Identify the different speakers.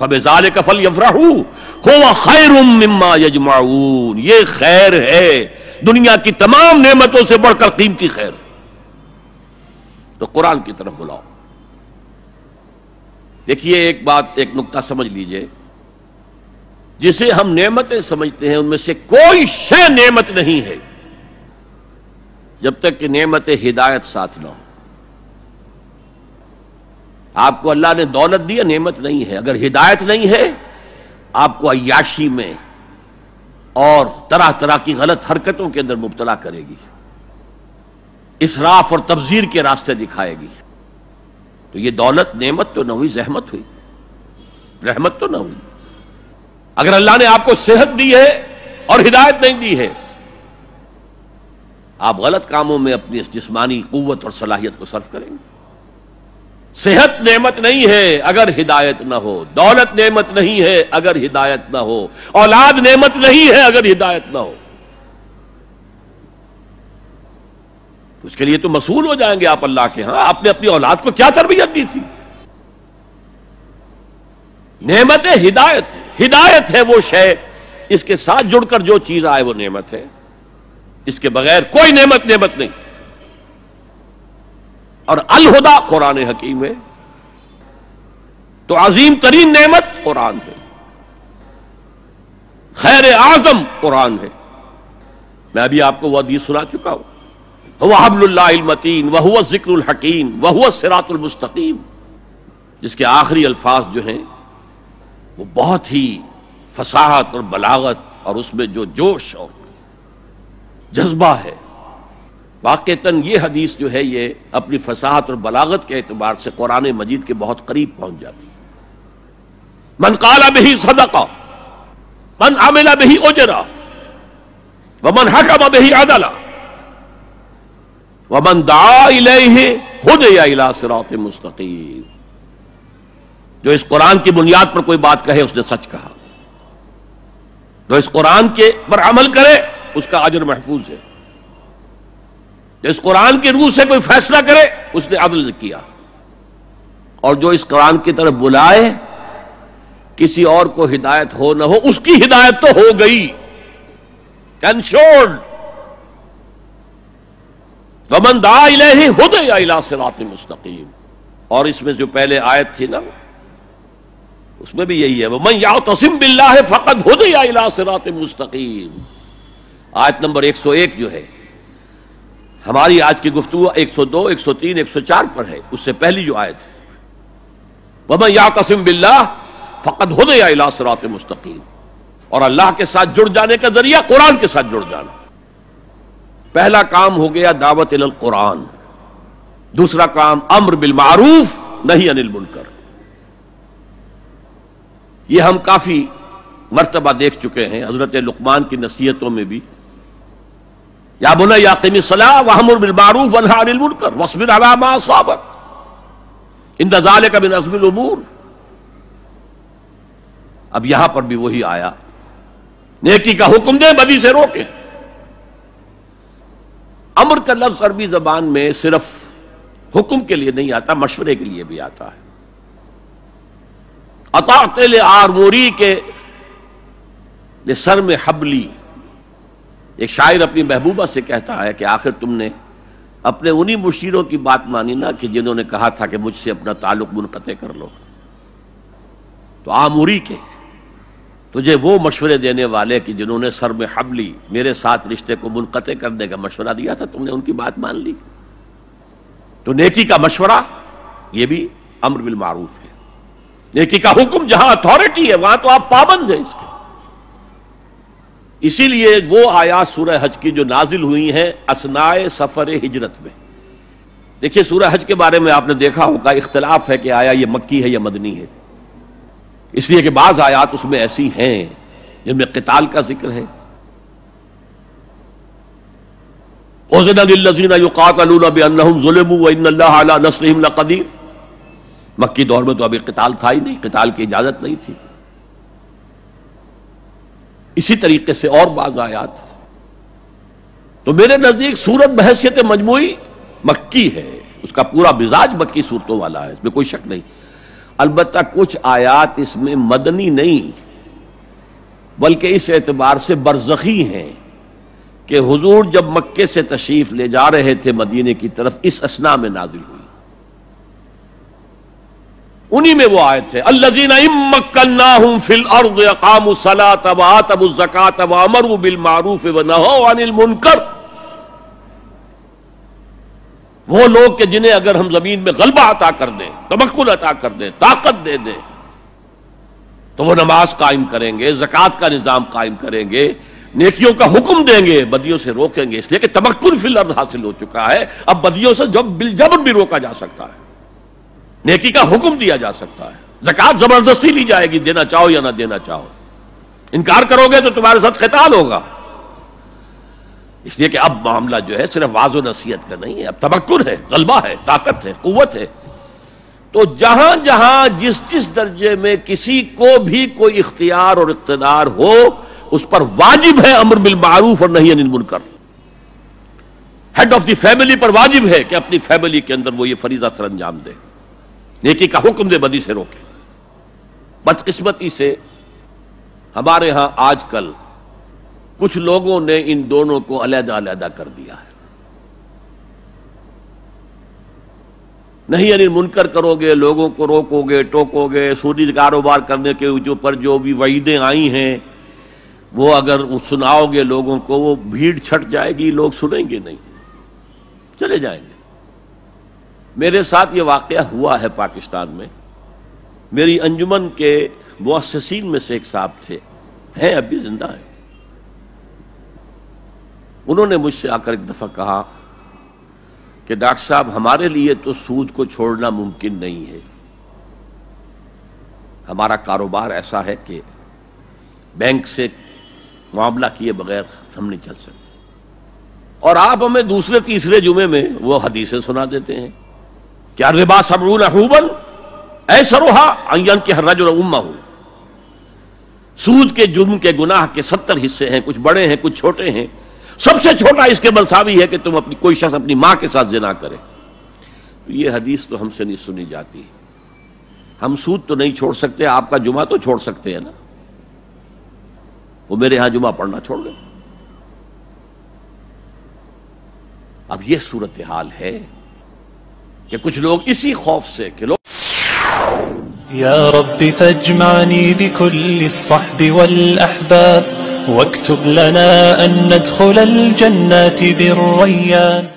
Speaker 1: فَبِذَلِكَ فَلْيَفْرَحُوا هُوَ خَيْرٌ مِّمَّا يَجْمَعُونَ، یہ خیر ہے، دنیا کی تمام نعمتوں سے بڑھ کر قیمتی خیر ہے۔ تو قرآن کی طرف بلاؤ۔ دیکھیے ایک بات، ایک نقطہ سمجھ لیجئے، جسے ہم نعمتیں سمجھتے ہیں ان میں سے کوئی شے نعمت نہیں ہے جب تک کہ نعمت ہدایت ساتھ نہ ہو۔ آپ کو اللہ نے دولت دی ہے، نعمت نہیں ہے، اگر ہدایت نہیں ہے آپ کو عیاشی میں اور طرح طرح کی غلط حرکتوں کے اندر مبتلا کرے گی، اسراف اور تبذیر کے راستے دکھائے گی۔ تو یہ دولت نعمت تو نہ ہوئی، زحمت ہوئی، رحمت تو نہ ہوئی۔ اگر اللہ نے آپ کو صحت دی ہے اور ہدایت نہیں دی ہے، آپ غلط کاموں میں اپنی اس جسمانی قوت اور صلاحیت کو صرف کریں گے۔ صحت نعمت نہیں ہے اگر ہدایت نہ ہو، دولت نعمت نہیں ہے اگر ہدایت نہ ہو، اولاد نعمت نہیں ہے اگر ہدایت نہ ہو۔ اس کے لیے تو مسئول ہو جائیں گے آپ اللہ کے ہاں۔ آپ نے اپنی اولاد کو کیا تربیت دی تھی؟ نعمت ہدایت، ہدایت ہے وہ شے، اس کے ساتھ جڑ کر جو چیز آئے وہ نعمت ہے، اس کے بغیر کوئی نعمت نعمت نہیں۔ اور الہدا قرآن حکیم ہے، تو عظیم ترین نعمت قرآن ہے، خیر اعظم قرآن ہے۔ میں ابھی آپ کو وہ حدیث سنا چکا ہوں، هو حبل اللہ المتین وهو الذکر الحکیم وهو الصراط المستقیم، جس کے آخری الفاظ جو ہیں وہ بہت ہی فصاحت اور بلاغت اور اس میں جو جوش اور جذبہ ہے، واقعتاً یہ حدیث جو ہے یہ اپنی فصاحت اور بلاغت کے اعتبار سے قرآن مجید کے بہت قریب پہنچ جاتی ہے۔ من قال به صدقہ، من عمل به اجرا، ومن حکم به عدلا، ومن دعا الیہ ہدی الی صراط مستقیم۔ جو اس قرآن کی بنیاد پر کوئی بات کہے اس نے سچ کہا، جو اس قرآن کے پر عمل کرے اس کا اجر محفوظ ہے، جو اس قرآن کی روح سے کوئی فیصلہ کرے اس نے عدل کیا، اور جو اس قرآن کی طرف بلائے کسی اور کو ہدایت ہو نہ ہو اس کی ہدایت تو ہو گئی، انشورڈ۔ ومن دعا الیہ ہدی الی صراط مستقیم، اور اس میں جو پہلے آیت تھی نا اس میں بھی یہی ہے، ومن یعتصم باللہ فقد ہدی الی صراط مستقیم۔ آیت نمبر 101 جو ہے ہماری آج کی گفتگو 102، 103، 104 پر ہے، اس سے پہلی جو آیت ہے وَمَن يَعْتَصِم بِاللَّهِ فَقَدْ هُدِيَ إِلَىٰ صِرَاطٍ مُسْتَقِيمٍ، اور اللہ کے ساتھ جڑ جانے کا ذریعہ قرآن کے ساتھ جڑ جانا۔ پہلا کام ہو گیا دعوت الی القرآن، دوسرا کام امر بالمعروف نہی عن المنکر۔ یہ ہم کافی مرتبہ دیکھ چکے ہیں حضرت لقمان کی نصیحتوں میں بھی، یا بنی اقم الصلاۃ وامر بالمعروف وانہی عن المنکر واصبر علی ما اصابک ان ذلک من عزم الامور۔ اب یہاں پر بھی وہی آیا، نیکی کا حکم دیں، بدی سے روکیں۔ امر کا لفظ عربی زبان میں صرف حکم کے لیے نہیں آتا، مشورے کے لیے بھی آتا ہے۔ اطاعت لآمری کے سر میں حبلی، ایک شاعر اپنی محبوبہ سے کہتا ہے کہ آخر تم نے اپنے انہی مشیروں کی بات مانی نا کہ جنہوں نے کہا تھا کہ مجھ سے اپنا تعلق منقطع کر لو، تو آموری کے تجھے وہ مشورے دینے والے کہ جنہوں نے سر میں حبلی میرے ساتھ رشتے کو منقطع کرنے کا مشورہ دیا تھا، تم نے ان کی بات مان لی۔ تو نیکی کا مشورہ یہ بھی امر بالمعروف ہے، نیکی کا حکم جہاں اتھارٹی ہے وہاں تو آپ پابند ہیں اس کے۔ اسی لیے وہ آیات سورہ حج کی جو نازل ہوئی ہیں اثناء سفر ہجرت میں، دیکھیے سورہ حج کے بارے میں آپ نے دیکھا ہوگا اختلاف ہے کہ آیا یہ مکی ہے یا مدنی ہے، اس لیے کہ بعض آیات اس میں ایسی ہیں جن میں قتال کا ذکر ہے۔ اذن للذین یقاتلون بانہم ظلموا وان اللہ علی نصرہم لقدیر، مکی دور میں تو ابھی قتال تھا ہی نہیں، قتال کی اجازت نہیں تھی۔ اسی طریقے سے اور بعض آیات، تو میرے نزدیک سورت بحیثیت مجموعی مکی ہے، اس کا پورا مزاج مکی صورتوں والا ہے، اس میں کوئی شک نہیں۔ البتہ کچھ آیات اس میں مدنی نہیں بلکہ اس اعتبار سے برزخی ہیں کہ حضور جب مکے سے تشریف لے جا رہے تھے مدینے کی طرف اس اثناء میں نازل ہوئی. انہی میں وہ آیت ہے الذین ان مکناہم فی الارض اقاموا الصلاۃ وآتوا الزکاۃ وامروا بالمعروف ونہوا عن المنکر. وہ لوگ کہ جنہیں اگر ہم زمین میں غلبہ عطا کر دیں، تمکن عطا کر دیں، طاقت دے دیں، تو وہ نماز قائم کریں گے، زکوٰۃ کا نظام قائم کریں گے، نیکیوں کا حکم دیں گے، بدیوں سے روکیں گے. اس لیے کہ تمکن فی الارض حاصل ہو چکا ہے، اب بدیوں سے جب بالجبر بھی روکا جا سکتا ہے، نیکی کا حکم دیا جا سکتا ہے. زکوٰۃ زبردستی لی جائے گی، دینا چاہو یا نہ دینا چاہو. انکار کرو گے تو تمہارے ساتھ قتال ہوگا. اس لیے کہ اب معاملہ جو ہے صرف واعظ و نصیحت کا نہیں ہے، اب تمکن ہے، غلبہ ہے، طاقت ہے، قوت ہے. تو جہاں جہاں جس جس درجے میں کسی کو بھی کوئی اختیار اور اقتدار ہو، اس پر واجب ہے امر بالمعروف اور نہی عن المنکر. ہیڈ آف دی فیملی پر واجب ہے کہ اپنی فیملی کے اندر وہ یہ فریضہ سر انجام دے، نیکی کا حکم دے، بدی سے روکے. بدقسمتی سے ہمارے ہاں آج کل کچھ لوگوں نے ان دونوں کو علیحدہ علیحدہ کر دیا ہے. نہیں یعنی منکر کرو گے، لوگوں کو روکو گے، ٹوکو گے، سودی کاروبار کرنے کے اوپر جو بھی وعیدیں آئی ہیں وہ اگر سناؤ گے لوگوں کو، وہ بھیڑ چھٹ جائے گی، لوگ سنیں گے نہیں، چلے جائیں گے. میرے ساتھ یہ واقعہ ہوا ہے پاکستان میں. میری انجمن کے مؤسسین میں سے ایک صاحب تھے، ہیں اب بھی زندہ ہیں. انہوں نے مجھ سے آ کر ایک دفعہ کہا کہ ڈاکٹر صاحب ہمارے لیے تو سود کو چھوڑنا ممکن نہیں ہے، ہمارا کاروبار ایسا ہے کہ بینک سے معاملہ کیے بغیر ہم نہیں چل سکتے. اور آپ ہمیں دوسرے تیسرے جمعے میں وہ حدیثیں سنا دیتے ہیں کیا ربا 70 حوبا ایسرھا ان ينكح الرجل امه. سود کے جرم کے گناہ کے 70 حصے ہیں، کچھ بڑے ہیں کچھ چھوٹے ہیں. سب سے چھوٹا اس کے مساوی ہے کہ تم کوئی شخص اپنی ماں کے ساتھ زنا کرے. یہ حدیث تو ہم سے نہیں سنی جاتی. ہم سود تو نہیں چھوڑ سکتے، آپ کا جمعہ تو چھوڑ سکتے ہیں نا. وہ میرے ہاں جمعہ پڑھنا چھوڑ دیں. اب یہ صورتحال ہے کہ کچھ لوگ اسی خوف سے کہ لوگ
Speaker 2: یا رب فاجمعنی بكل الصحب والأحباب واكتب لنا أن ندخل الجنات بالريان.